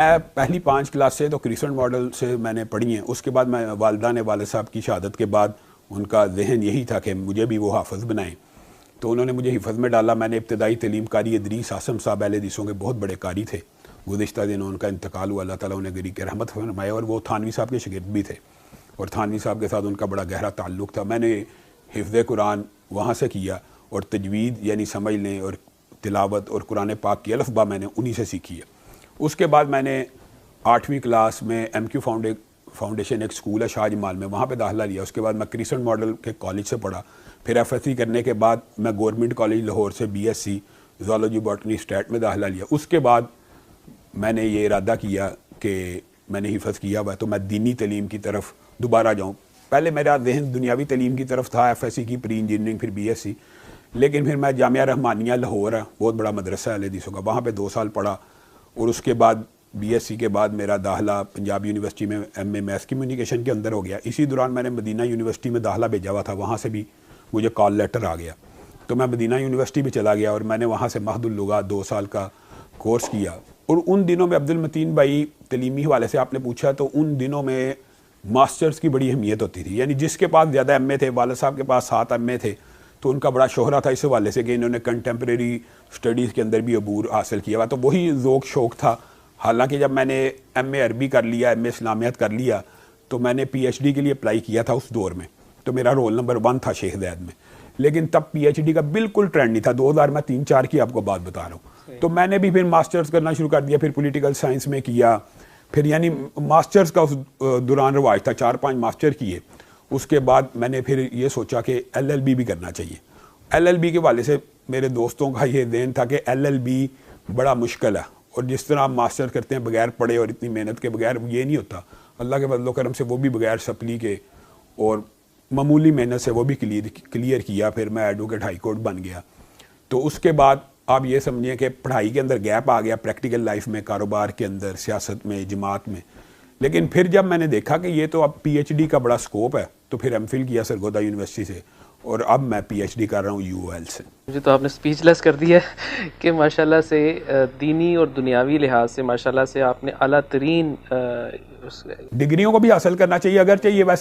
میں پہلی 5 کلاس سے تو کرسنٹ ماڈل سے میں نے پڑھی ہیں. اس کے بعد میں والدہ نے والد صاحب کی شہادت کے بعد ان کا ذہن یہی تھا کہ مجھے بھی وہ حافظ بنائیں, تو انہوں نے مجھے حفظ میں ڈالا. میں نے ابتدائی تعلیم قاری ادریس عاصم صاحب اہل حدیثوں کے بہت بڑے قاری تھے, گزشتہ دنوں ان کا انتقال ہوا, اللہ تعالیٰ انہیں گری کے رحمت فرمائے, اور وہ تھانوی صاحب کے شاگرد بھی تھے اور تھانوی صاحب کے ساتھ ان کا بڑا گہرا تعلق تھا. میں نے حفظ قرآن وہاں سے کیا اور تجوید یعنی سمجھ لیں اور تلاوت اور قرآن پاک کی الف با میں نے انہی سے سیکھی ہے. اس کے بعد میں نے 8ویں کلاس میں ایم کیو فاؤنڈیشن ایک اسکول ہے شاہ جمال میں, وہاں پہ داخلہ لیا. اس کے بعد میں کرسنٹ ماڈل کے کالج سے پڑھا. پھر ایف ایس سی کرنے کے بعد میں گورنمنٹ کالج لاہور سے B S C zoology botany state میں داخلہ لیا. اس کے بعد میں نے یہ ارادہ کیا کہ میں نے حفظ کیا ہوا ہے تو میں دینی تعلیم کی طرف دوبارہ جاؤں. پہلے میرا ذہن دنیاوی تعلیم کی طرف تھا, ایف ایس سی کی پری انجینئرنگ پھر بی ایس سی, لیکن پھر میں جامعہ رحمانیہ لاہور ہے, بہت بڑا مدرسہ ہے اہل حدیثوں کا, وہاں پہ 2 سال پڑھا. اور اس کے بعد بی ایس سی کے بعد میرا داخلہ پنجاب یونیورسٹی میں ایم اے میس کمیونیکیشن کے اندر ہو گیا. اسی دوران میں نے مدینہ یونیورسٹی میں داخلہ بھیجا ہوا تھا, وہاں سے بھی مجھے کال لیٹر آ گیا, تو میں مدینہ یونیورسٹی بھی چلا گیا اور میں نے وہاں سے مہد اللغات 2 سال کا کورس کیا. اور ان دنوں میں عبد المتین بھائی تعلیمی حوالے سے آپ نے پوچھا, تو ان دنوں میں ماسٹرز کی بڑی اہمیت ہوتی تھی. یعنی جس کے پاس زیادہ ایم اے تھے, والد صاحب کے پاس 7 ایم اے تھے, تو ان کا بڑا شہرہ تھا اس حوالے سے کہ انہوں نے کنٹمپریری اسٹڈیز کے اندر بھی عبور حاصل کیا ہوا. تو وہی ذوق شوق تھا. حالانکہ جب میں نے ایم اے عربی کر لیا, ایم اے اسلامیات کر لیا, تو میں نے پی ایچ ڈی کے لیے اپلائی کیا تھا اس دور میں, تو میرا رول نمبر 1 تھا شیخ زید میں. لیکن تب پی ایچ ڈی کا بالکل ٹرینڈ نہیں تھا. 2000 میں 3-4 کی آپ کو بات بتا رہا ہوں. تو میں نے بھی پھر ماسٹرز کرنا شروع کر دیا, پھر پولیٹیکل سائنس میں کیا. پھر یعنی ماسٹرز کا اس دوران رواج تھا, 4-5 ماسٹر کیے. اس کے بعد میں نے پھر یہ سوچا کہ ایل ایل بی بھی کرنا چاہیے. ایل ایل بی کے والے سے میرے دوستوں کا یہ ذہن تھا کہ ایل ایل بی بڑا مشکل ہے, اور جس طرح آپ ماسٹر کرتے ہیں بغیر پڑھے اور اتنی محنت کے بغیر, یہ نہیں ہوتا. اللہ کے فضل و کرم سے وہ بھی بغیر سپلی کے اور معمولی محنت سے وہ بھی کلیئر کیا. پھر میں ایڈوکیٹ ہائی کورٹ بن گیا. تو اس کے بعد آپ یہ سمجھیں کہ پڑھائی کے اندر گیپ آ گیا, پریکٹیکل لائف میں, کاروبار کے اندر, سیاست میں, جماعت میں. لیکن پھر جب میں نے دیکھا کہ یہ تو اب پی ایچ ڈی کا بڑا سکوپ ہے, تو پھر ایم فل کیا سرگودا یونیورسٹی سے, اور اب میں پی ایچ ڈی کر رہا ہوں یو او ایل سے. مجھے تو آپ نے اسپیچ لیس کر دیا کہ ماشاءاللہ سے دینی اور دنیاوی لحاظ سے ماشاءاللہ سے آپ نے اعلیٰ ترین ڈگریوں کو بھی حاصل کرنا چاہیے. اگرچہ یہ ویسے